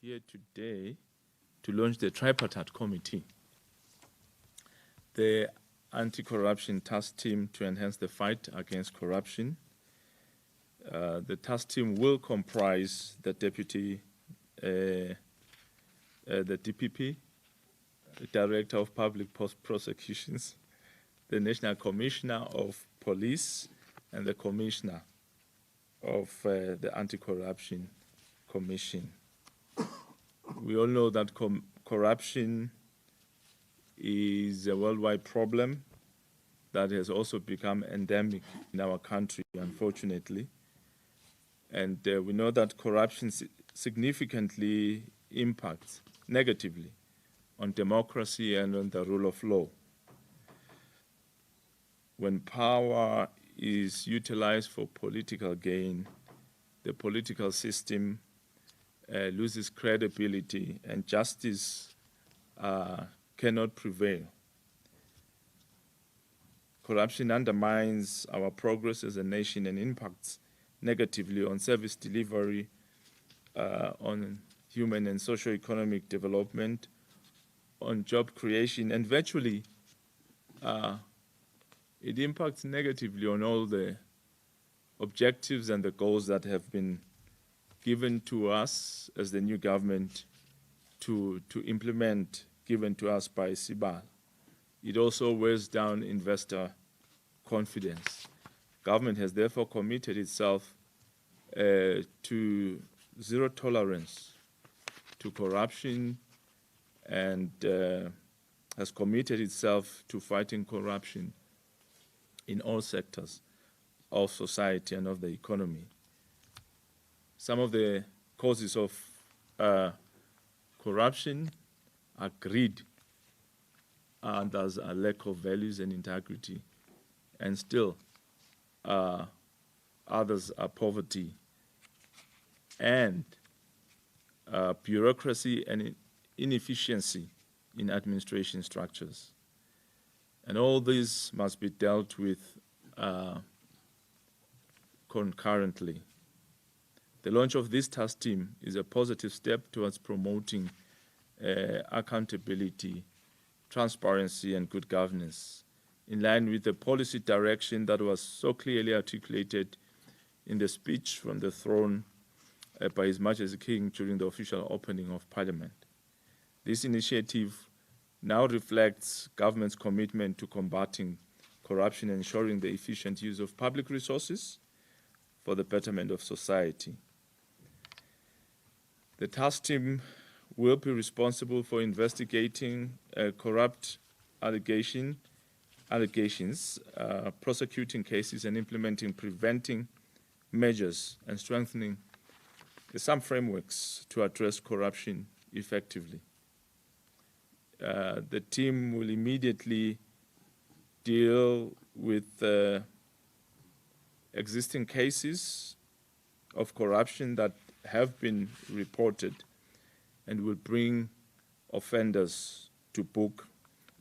here today to launch the tripartite committee, the anti-corruption task team to enhance the fight against corruption. The task team will comprise the deputy, the DPP, the Director of Public Prosecutions, the National Commissioner of Police, and the Commissioner of the Anti-Corruption Commission. We all know that corruption is a worldwide problem that has also become endemic in our country, unfortunately. And we know that corruption significantly impacts negatively on democracy and on the rule of law. When power is utilized for political gain, the political system loses credibility and justice cannot prevail. Corruption undermines our progress as a nation and impacts negatively on service delivery, on human and socio-economic development, on job creation, and virtually it impacts negatively on all the objectives and the goals that have been given to us as the new government to implement, given to us by CIBAL. It also wears down investor confidence. Government has therefore committed itself to zero tolerance to corruption and has committed itself to fighting corruption in all sectors of society and of the economy. Some of the causes of corruption are greed, and there's a lack of values and integrity, and still others are poverty and bureaucracy and inefficiency in administration structures. And all these must be dealt with concurrently. The launch of this task team is a positive step towards promoting accountability, transparency, and good governance, in line with the policy direction that was so clearly articulated in the speech from the throne by His Majesty King during the official opening of Parliament. This initiative now reflects government's commitment to combating corruption and ensuring the efficient use of public resources for the betterment of society. The task team will be responsible for investigating corrupt allegations, prosecuting cases, and implementing preventing measures and strengthening some frameworks to address corruption effectively. The team will immediately deal with existing cases of corruption that have been reported and will bring offenders to book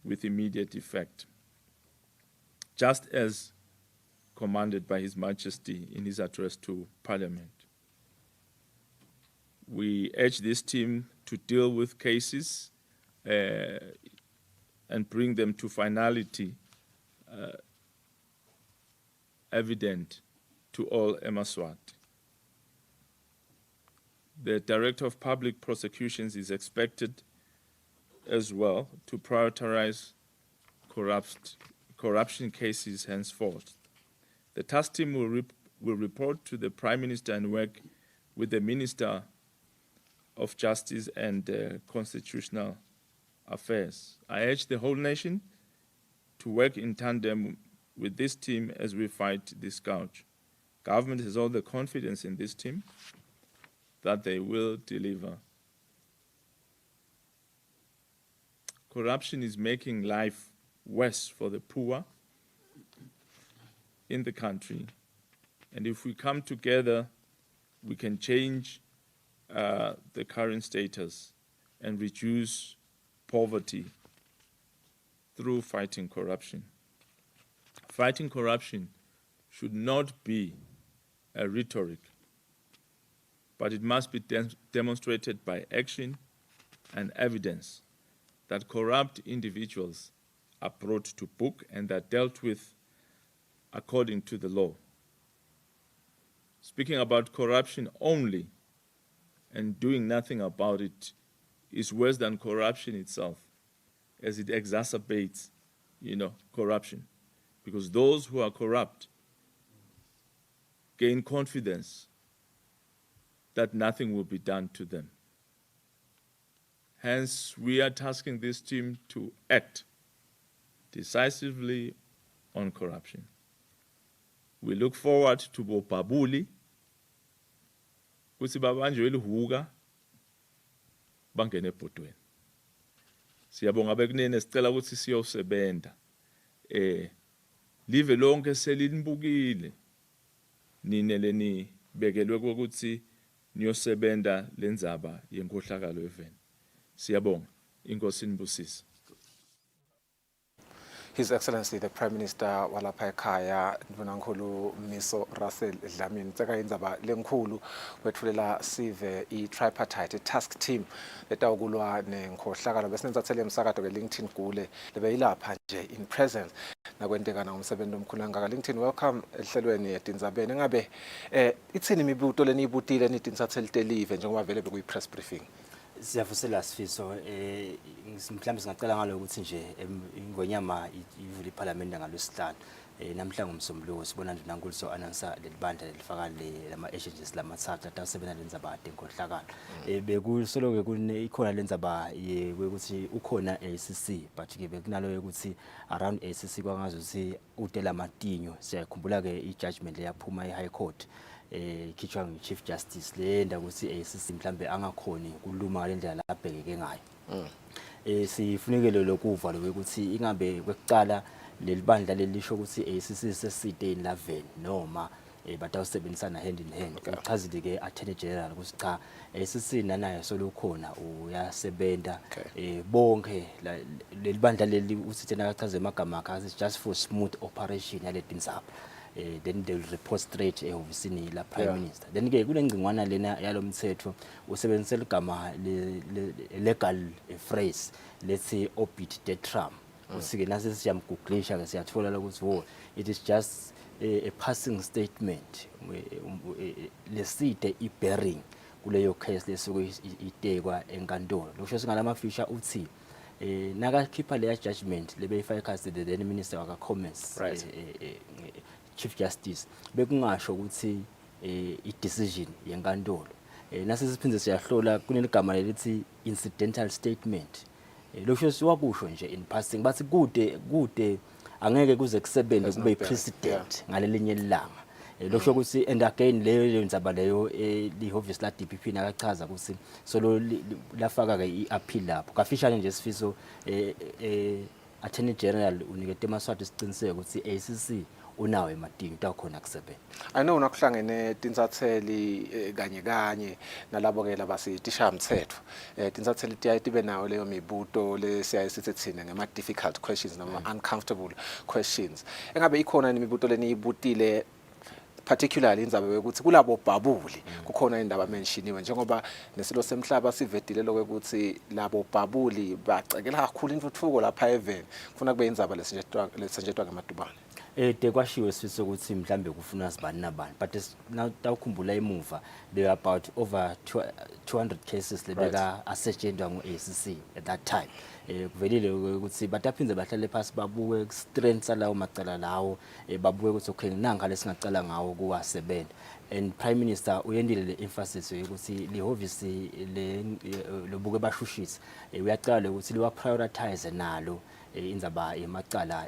with immediate effect, just as commanded by His Majesty in his address to Parliament. We urge this team to deal with cases and bring them to finality evident to all Eswatini. The Director of Public Prosecutions is expected as well to prioritize corruption cases henceforth. The task team will report to the Prime Minister and work with the Minister of Justice and Constitutional Affairs. I urge the whole nation to work in tandem with this team as we fight this scourge. Government has all the confidence in this team that they will deliver. Corruption is making life worse for the poor in the country. And if we come together, we can change the current status and reduce poverty through fighting corruption. Fighting corruption should not be a rhetoric. but it must be demonstrated by action and evidence that corrupt individuals are brought to book and are dealt with according to the law. Speaking about corruption only and doing nothing about it is worse than corruption itself, as it exacerbates, corruption. Because those who are corrupt gain confidence that nothing will be done to them. Hence, we are tasking this team to act decisively on corruption. We look forward to Bobabuli, kuthi babanjwe lihuka bangene ebhodweni. Siyabonga bekunene sicela ukuthi siyosebenza. Live lonke selinibukile. Nine leni bekelwe ukuthi niyosebenza lenzaba yenkohlakalo eveni. Siyabonga. Inkosi nibusise. His Excellency the Prime Minister walapha ekhaya Ndvunankhulu Miso Russell Dlamini tseka indzaba lenkhulu wetfulela sive i-tripartite task team letawukulwa nenkhohlakalo besinenzathele emsakato ke LinkedIn Gule lebeyilapha nje in presence nakwentekana ngomsebenzi omkhulu kangaka. LinkedIn, welcome ehlelweni eTindzabeni. Engabe ithini imibuto leniyibutile nitinsathele telive njengoba vele bekuyi-press briefing? Siyafusela Sifiso mhlawumbe singacela ngalo ukuthi nje ingonyama ivula iParliament ngalwesihlanu namhlanje ngomsombuluko sibona nje nankulu so announce lelibandla lelifaka lama agencies lamathathu atasebenza lenzaba enkohlakalo bekusoloke ikhona lenzaba ukuthi ukhona ACC but ke bekunalo ukuthi around ACC kwangazuthi utela matinyo siyakhumbula ke ijudgment leyaphuma eHigh Court khichwa ngu-Chief Justice lenda ukuthi ACC mhlambe angakhoni kuluma ngalendlela labhekeke ngayo. Sifunekele lokuva lokuthi ingabe kwekucala lelibandla lelisho ukuthi ACC seside level noma batawusebenzisana hand in hand. Uchazile ke Attorney General ukuthi cha ACC nanayo solukhona uyasebenza bonke lelibandla leli uthi tena akachaze amagama akhe just for smooth operation yale Tindzaba. Then they will report straight ehhovisini la Prime Minister. Then ke kulengcingwana lena yalomthetho usebenzisela igama legal phrase let's say obit detram. Usike nase siyamgooglisha ke siyathola ukuthi it is just a passing statement leside ibearing kuleyo case lesuke itekwa enkantolo. Lokusho singalama feature uthi nakakhipha leya judgment lebeyifaka the Minister waka Commerce Chief Justice bekungasho ukuthi i-decision yenkantolo nase siphinde siyahlola kuneligama lelithi incidental statement lokho siwakusho nje in passing bathi kude angeke kuze kusebenze kube i-precedent ngalelinye ilanga lokho ukuthi and again leyo ndzaba leyo li-office la DPP nakachaza ukuthi solo lafaka ke i-appeal lapho kafishane nje Sifiso Attorney General unikete maswati isiqiniseko ukuthi ACC unawo ematinyo takhona kusebenza. I know unakuhlangene tinsatheli kanye nalabo ke labasitisha mthetho tinsatheli tibe nawo leyo mibuto lesiyayisithi thina ngema difficult questions noma uncomfortable questions. Engabe ikhona imibuto leniyibutile particularly indzaba ukuthi kulabo babuli kukhona indaba mentioned njengoba nesilo semhlaba sivedile lokuthi labo babuli bacekela kakhulu intuthuko lapha even kufuna kube indzaba lesenjetwa ngemadubane. Kwashiwo Sifiso ukuthi mhlambe kufuna sibani nabani but now tawukhumbula emuva there are about over 200 cases lebeka assetshenzwa ngu-ACC at that time kuvelile ukuthi bataphinze bahlale phansi babuke strengths lawo macala lawo babuke ukuthi okay nanga lesingacala ngawo kuwasebenza and Prime Minister uyendile le emphasis ukuthi lihhovisi lobuke bashushisa uyacala ukuthi liwa prioritize nalo indzaba emacala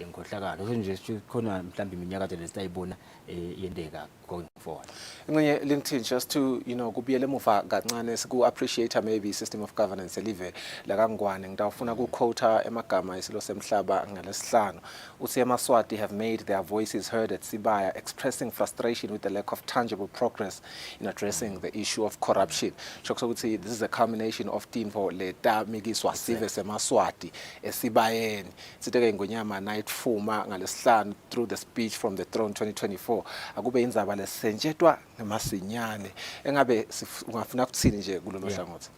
enkhohlakalo nje khona mhlambe iminyaka lesitayibona yendeka going forward. Ngenye LinkedIn just to kubiyele emuva kancane siku appreciate maybe system of governance elive la kangwane ngitawufuna ku quota emagama isilo semhlaba ngalesihlanu uthi eMaswati have made their voices heard at Sibaya expressing frustration with the lack of tangible progress in addressing the issue of corruption. Shokso ukuthi this is a culmination of timvo leta mikiswa sive seMaswati esibayeni siteke ngonyama night fuma ngalesihlanu through the speech from the throne 2024 akube indzaba sivele senjetwa ngemasinyane engabe ungafuna ukuthini nje kulolu hlangothi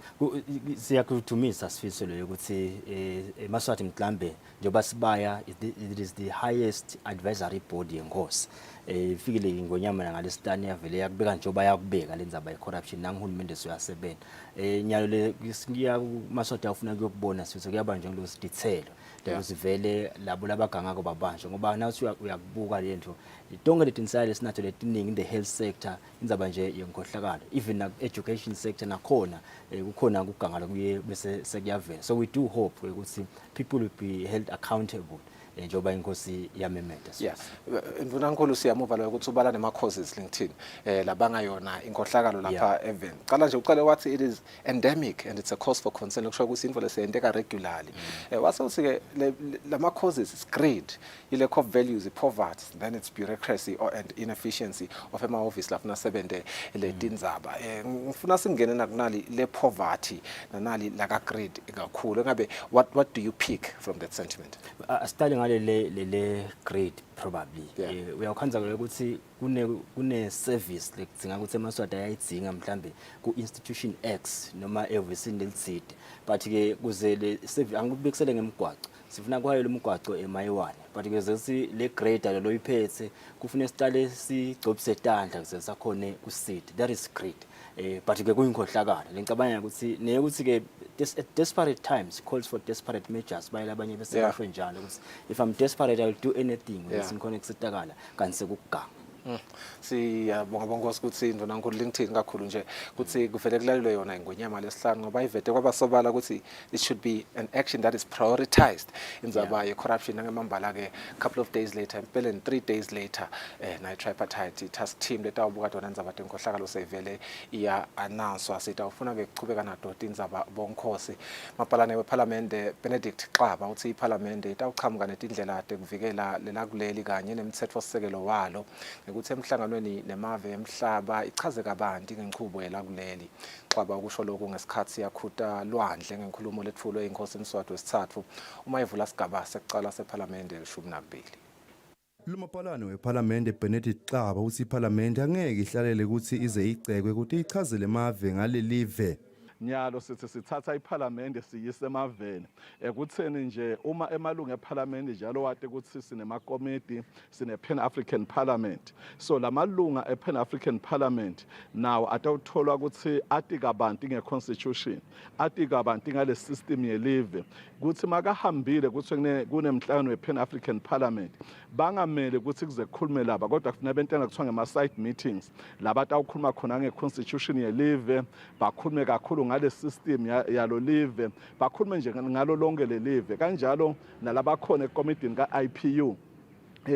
siyakuthumisa Sifiso leyo ukuthi eMaswati mhlambe njengoba sibaya it is the highest advisory body yenkosi ifikile ngonyama ngalesitani yavele yakubeka njengoba yakubeka lenzaba yecorruption nangihulumende soyasebenza nyalo le siya Maswati afuna kuyokubona Sifiso kuyabanjwa ngilo sidithelo sivele labo labaganga kobabanjwa ngoba nathi uyakubuka lento itonke letinsaye lesinato letiningi in the health sector inzaba nje yenkohlakalo even na education sector nakhona kukhona kugangala kuye bese sekuyavela so we do hope ukuthi people will be held accountable njengoba inkosi yamemeta yes imvunankulu siyamuva lo ukuthi ubala nema causes LinkedIn labanga yona inkohlakalo lapha even qala nje uqale wathi it is endemic and it's a cause for concern lokusho ukuthi info lesiyenteka regularly wase uthi ke lama causes is greed ile core values poverty then it's bureaucracy and inefficiency of ema office lafuna sebente le Tindzaba ngifuna singene nakunali le poverty nanali la ka greed kakhulu ngabe what do you pick from that sentiment starting le grade probably uyakhanza ukuthi kune service lekudzinga ukuthi eMaswati ayayidzinga mhlambe ku institution X noma evisini lelitside but ke kuze le service angikubekisele ngemgwaco sifuna kwayo lemgwaco emayiwane but ke ukuthi le grade lo iphethe kufuna siqale sigcobise tandla kuze sakhone ku sit that is great but ke kuyinkohlakala lencabanga ukuthi nekuthi ke at desperate times calls for desperate measures bayile abanye bese basho njalo ukuthi if I'm desperate I will do anything ngikhona ukusitakala kanti sekuganga siyabonga bonke ukuthi imvunankulu LinkedIn kakhulu nje ukuthi kuvele kulalelwe yona ingonyama lesihlanu ngoba ivete kwabasobala ukuthi it should be an action that is prioritized indzaba ye corruption nangemambala ke couple of days later empeleni 3 days later na tripartite task team letawubuka tona indzaba tenkohlakalo sevele iya announce sita ufuna ke kuchubeka na doti indzaba bonkhosi mapalane weParliament Benedict Xaba uthi iParliament itawuqhamuka netindlela tekuvikela lelakuleli kanye nemithetho sisekelo walo ukuthi emhlanganweni nemave emhlaba ichaze kabanti ngenqubo yelakuleli Xaba ukusho lokho ngesikhathi yakhuta lwandle ngenkulumo letfulwe inkosi eMswati wesithathu uma ivula sigaba sekucala seParliament elishumi nakubili Lumapalane weParliament Benedict Xaba uthi iParliament angeke ihlalele ukuthi ize igcekwe ukuthi ichazele emave ngalelive nyalo sithi sithatha iParliament siyise emaveni ekutheni nje uma emalungu eParliament njalo wade ukuthi sinemakomiti sine Pan African Parliament so lamalunga ePan African Parliament nawo atawutholwa ukuthi atika abantu ngeconstitution atika abantu ngale system yelive ukuthi makahambile ukuthi kunemhlangano wePan African Parliament bangamele ukuthi kuze kukhulume laba kodwa kufanele bentana kuthiwa ngema side meetings laba tawukhuluma khona ngeconstitution yelive bakhulume kakhulu ngale system yalo live bakhulume nje ngalo lonke le live kanjalo nalaba khona ekomidini kaIPU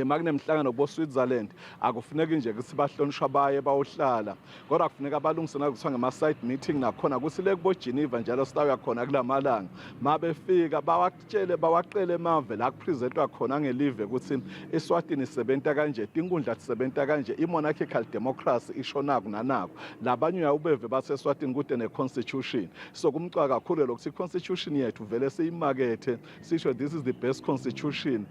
makunemhlangano bo Switzerland akufuneki nje ukuthi bahlonishwa baye bayohlala kodwa kufuneka abalungisana kuthiwa ngema side meeting nakhona ukuthi le kubo Geneva njalo sitawuya khona kulamalanga mabefika bawaqele emave la kupresentwa khona ngelive ukuthi Eswatini isebenta kanje tinkundla tisebenta kanje imonarchical democracy ishona kunanako labanye uyawubeve base Eswatini kude neconstitution so kumcwa kakhulu lokuthi iconstitution yethu vele seyimakethe sisho this is the best constitution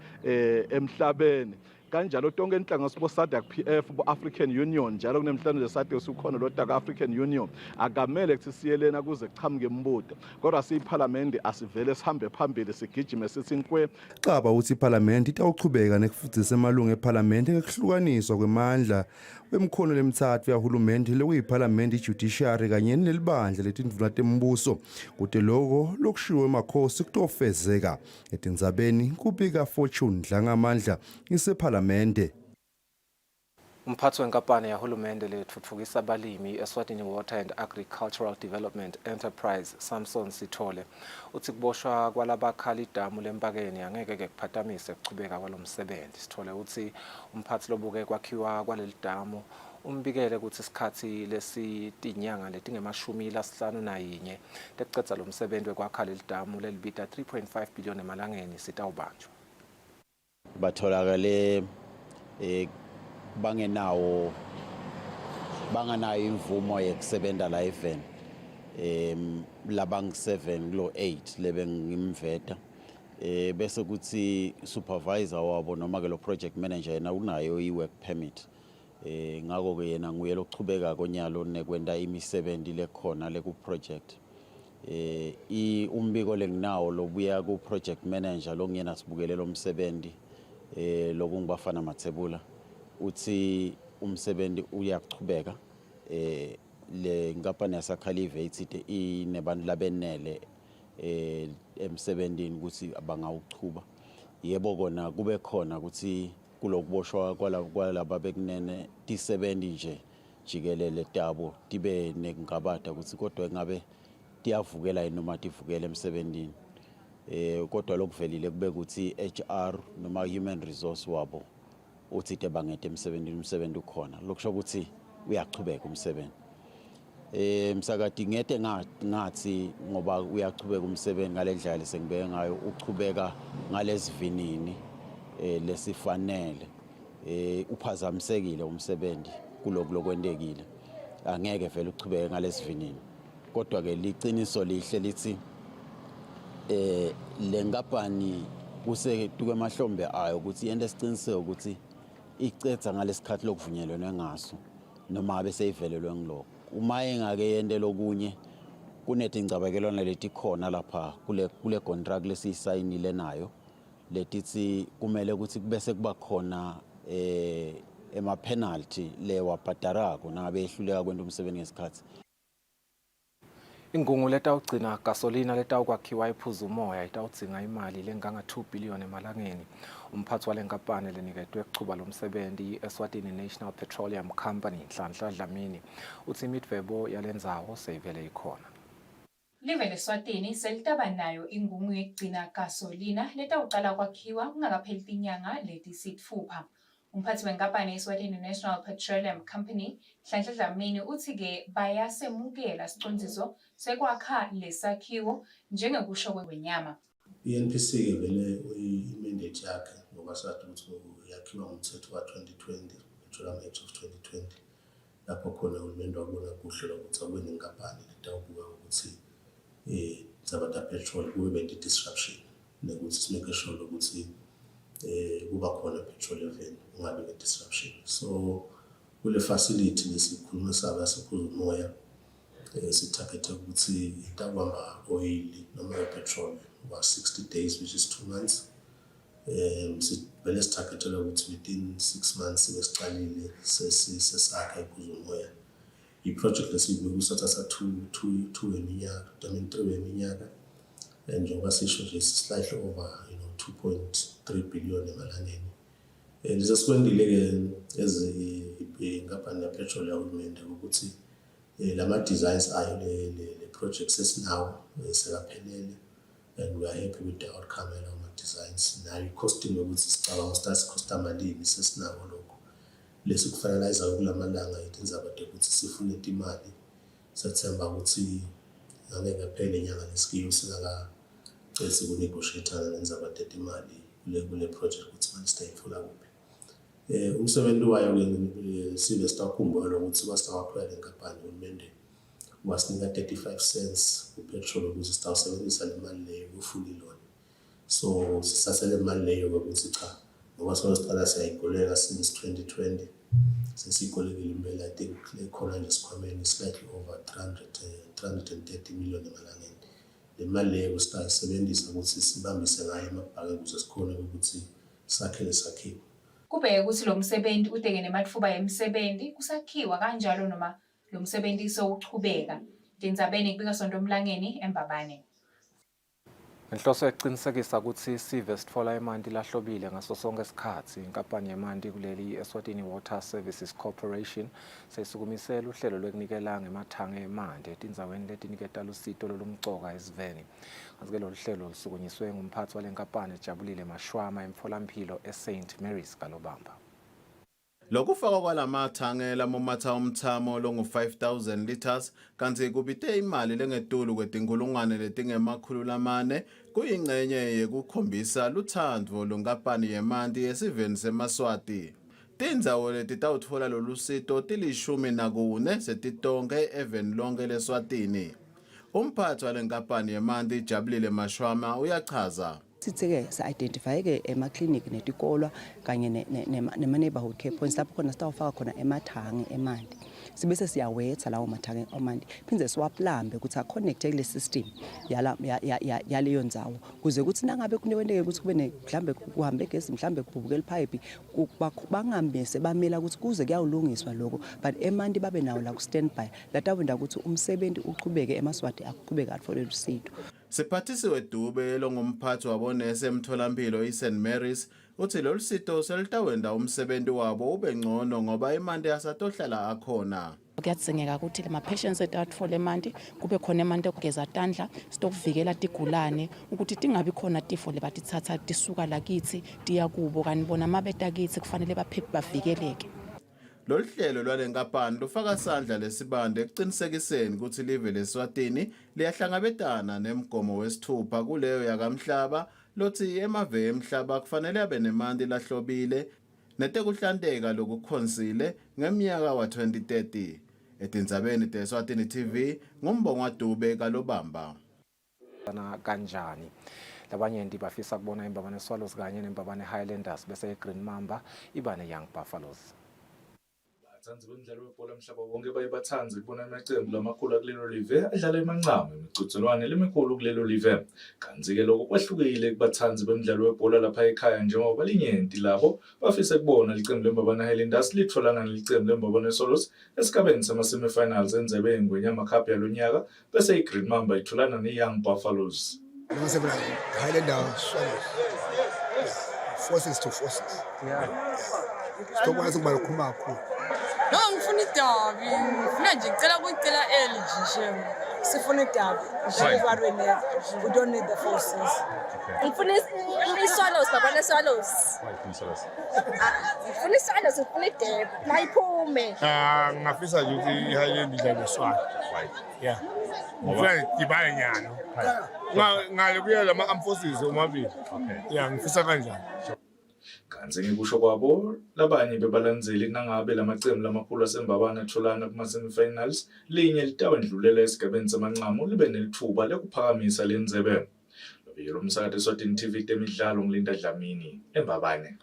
emhlabeni kanjalo tonke inhlangano sibo SADC PF bo African Union njalo kunemhlanje lesade usukhona lo taka African Union akamele ukuthi siyelena kuze kuchamuke imbuto kodwa siyiParliament asivele sihambe phambili sigijime sithi inkwe Xaba uthi iParliament itawuchubeka nekufundisa emalungu eParliament ekuhlukaniswa kwemandla wemkhono lemithathu yahulumende lokuyiParliament ijudiciary kanye nelibandla letindvuna tembuso kude lokho lokushiwo emakhosi kutofezeka etindzabeni kubika Fortune Dlangamandla iseParliament Umphathi wenkampani yahulumende lethuthukisa abalimi Eswatini Water and Agricultural Development Enterprise Samson Sithole uthi kuboshwa kwalabakhala idamu lempakeni angeke ke kuphatamise ukuchubeka kwalomsebenzi Sithole uthi umphathi lobuke kwakhiwa kwaleli damu umbikele ukuthi isikhathi lesitinyanga letingemashumi-51 tekucedza lo msebenzi wekwakha leli damu lelibita 3.5 billion emalangeni sitawubanjwa batholakale banganayo imvumo yekusebenta la even labang 7 lo 8 lebe ngimveta bese kuthi supervisor wabo noma ke lo project manager yena unayo i work permit ngako ke yena nguye lochubeka konyalo nekwenta imisebenzi lekhona le ku project. Umbiko lenginawo lobuya ku project manager longena sibukelela umsebenzi lokungibafana Mathebula uthi umsebenzi uyachubeka le inkampani yasakhalive ithi inebantu labenele emsebenzini ukuthi abangawuchuba. Yebo kona kube khona ukuthi kulokuboshwa kwalaba bekunene tisebenzi nje jikelele tabo tibe nekungabada ukuthi kodwa ngabe tiyavukela noma tivukela emsebenzini. Kodwa lokuvelile kube ukuthi HR noma human resource wabo uthi tebangete emsebenzini umsebenzi ukhona lokusho ukuthi uyachubeka umsebenzi. Msakati ngete ngathi ngoba uyachubeka umsebenzi ngalendlela lesengibeke ngayo uchubeka ngalesivinini lesifanele uphazamisekile umsebenzi kuloko lokwendekile angeke vele uchubeke ngalesivinini. Kodwa ke liciniso lihle lithi le nkampani kuse tuke mahlombe ayo ukuthi yente siciniseko ukuthi icetha ngalesikhathi lokuvunyelwe ngaso noma abe seyivelelwe ngiloko. Uma engake yente lokunye kunetingcabekelwana leti khona lapha kule contract lesiyisayinile nayo letithi kumele ukuthi kubese kuba khona ema penalty lewabhadarako nangabe ehluleka kwenta umsebenzi ngesikhathi. Ingungu letawugcina gasolina letawukwakhiwa iphuza umoya itawudzinga imali lenganga 2 billion emalangeni. Umphathi walenkampani leniketwe ukuchuba lomsebenzi Eswatini National Petroleum Company Tindzaba Emini uthi imidvebo yalendzawo seyivele ikhona. Live leSwatini selitaba nayo ingungu yekugcina gasolina letawuqala kwakhiwa kungakapheli tinyanga letisitfupha. Umphathi wenkampani Eswatini National Petroleum Company Tindzaba Emini uthi-ke bayasemukela sicondziso sekwakha lesakhiwo njengekusho kwenyama. INPC-ke vele imandate yakhe ngoba sathi ukuthi yakhiwa ngomthetho ka-2020 Petroleum Act of 2020 lapho khona uhulumeni wabona kuhle ukuthi akube nenkampani letawubuka ukuthi Tindzaba petrol kube disruption nokuthi simeke sure ukuthi kuba khona petrol event ungabe disruption. So kule facility lesikhuluma saba sephuza umoya sitarget ukuthi itawamba oil noma petrol was 60 days which is 2 months. Sivele sitargetela ukuthi within 6 months besicalile sesakha iphuza umoya. I-project lesibuyela kusathatha 2 eminyaka, I mean 3 eminyaka, and njengoba sisho nje slightly over 2.3 billion emalangeni. Lezi sikwendile-ke inkampani yapetrol yahulumende ukuthi lama designs ayo le project sesinawo sekaphelele and we are happy with the outcome of our designs. Nayo i-costing yokuthi sicabanga start costa malini sesinawo lokho. Lesi kufinalize kulamalanga iTindzaba ukuthi sifune imali sethemba ukuthi ngeke phele inyanga lesikiyo singakaceci kunegotiatana neNdzaba imali kule project ukuthi manje sitayifuna kuphi. Umsebenzi wayo ke sibe sitakhumbula ukuthi wasawaphala lenkampani uhulumende wasinika 35 cents kupetrol ukuze sitawusebenzisa le mali leyo kufuli loan. So sisasele imali leyo ukuthi cha ngoba sesiqala siyayigolela since 2020 sesikolekile impela I think lekhona nje sikhwameni slightly over 330 million emalangeni. Le mali leyo sitayisebenzisa ukuthi sibambise ngayo amabhake ukuze sikhone ukuthi sakhele sakhiwo. Kubheke ukuthi lo msebenzi udeke nematfuba yemsebenzi kusakhiwa kanjalo noma lo msebenzi sowuchubeka. Tindzabeni kubika sonto mlangeni eMbabane. Ngenhloso yokuqinisekisa ukuthi sive sitfola emanti lahlobile ngaso sonke isikhathi, inkampani yemanti kuleli Eswatini Water Services Corporation seyisukumisela uhlelo lwekunikela ngemathange emanti etindzaweni letiniketa lusito lolumcoka esiveni. Ngazike lolu hlelo lusukunyiswe ngumphathi walenkampani Jabulile Mashwama emtholampilo eSt Mary's Kalobamba. Lokufakwa kwalamathange lamumatha umthamo longu 5000 liters kanti kubite imali lengetulu kwetingulungwane letingemakhulu lamane kuyingcenye yekukhombisa luthando lonkampani yemanti yesiveni seMaswati. Tindzawo letitawutfola lolusito tilishumi setitonke eveni lonke leSwatini. Umphathi walenkampani yemanti Jabulile Mashwama uyachaza. Sithi-ke sa-identify-ke emaklinikhi netikolwa kanye nema-neighborhood care points lapho khona sitawufaka khona emathangi emanti. Sibese siyawetha lawo mathangi emanti phindze siwaplambe ukuthi a-connect-e kule system yaleyo ndzawo kuze ukuthi nangabe kunewendeke ukuthi kube mhlambe kuhambe gesi mhlambe kubhubuke lipipe bangamise bamela ukuthi kuze kuyawulungiswa lokho but emanti babe nawo la ku-standby latawenda ukuthi umsebenzi uqhubeke emaswati aqhubeke atfole lusito. Siphathisiwe Dube longumphathi wabonesi emtholampilo iSt Mary's uthi lolu sito selitawenda umsebenzi wabo ube ngcono ngoba imandi yasatohlala akhona. Kuyatsengeka ukuthi lama patients atfole emanti kube khona emanti okugeza tandla sitokuvikela tigulane ukuthi tingabi khona tifo lebatithatha tisuka lakithi tiya kubo kanti bona mabeta kithi kufanele baphephe bavikeleke. Lolu hlelo lwalenkampani lufaka isandla lesibande ekuqinisekiseni ukuthi live leSwatini liyahlangabetana nemigomo wesithupha kuleyo yakamhlaba lothi emave emhlaba kufanele abe nemandi lahlobile netekuhlandeka lokukhonsile ngeminyaka wa-2030. Etindzabeni Eswatini TV ngumbongo Dube kalobamba. Kanjani labanye ndi bafisa kubona imbabane Swallows kanye nembabane Highlanders bese Green Mamba ibane Young Buffaloes. Abathanzi bemidlalo webhola emhlaba wonke baye bathanze kubona amaqembu lamakhulu kulelo live adlala emancamo imiqhudelwano lemikhulu kulelo live. Kanti-ke lokho kwahlukile kubathanzi bemidlalo webhola lapha ekhaya njengoba linyenti labo bafise kubona iqembu lembabane Highlanders litholana neqembu lembabane Swallows esigabeni sama-semi-finals endzebe yeNgwenyama Cup yalonyaka bese iGreen Mamba itholana neYoung Buffaloes. Highlanders Swallows. Forces to forces. Yeah. Stokwana sekuba lokhuluma kakhulu. No, ngifuna idabi. Ngifuna nje ngicela ukuyicela early nje. Sifuna idabi. We don't need the forces. Ngifuna iSwallows babana Swallows. Ngifuna iSwallows ngifuna idabi. Mayiphume. Ngafisa nje ukuthi iHighlanders idlale neSwati. Yeah. Ngifuna dibane nyano. Ngale kuya lama armed forces omabili. Okay. Yeah, ngifisa kanjani. Kanti ngekusho kwabo labanye bebalandzeli nangabe lamaqembu lamakhulu asembabane atholana kuma-semi-finals linye litawendlulela esigabeni samancamo libe nelithuba lekuphakamisa le ndzebe. Lo umsakazo Eswatini TV temidlalo ngilinda Dlamini embabane.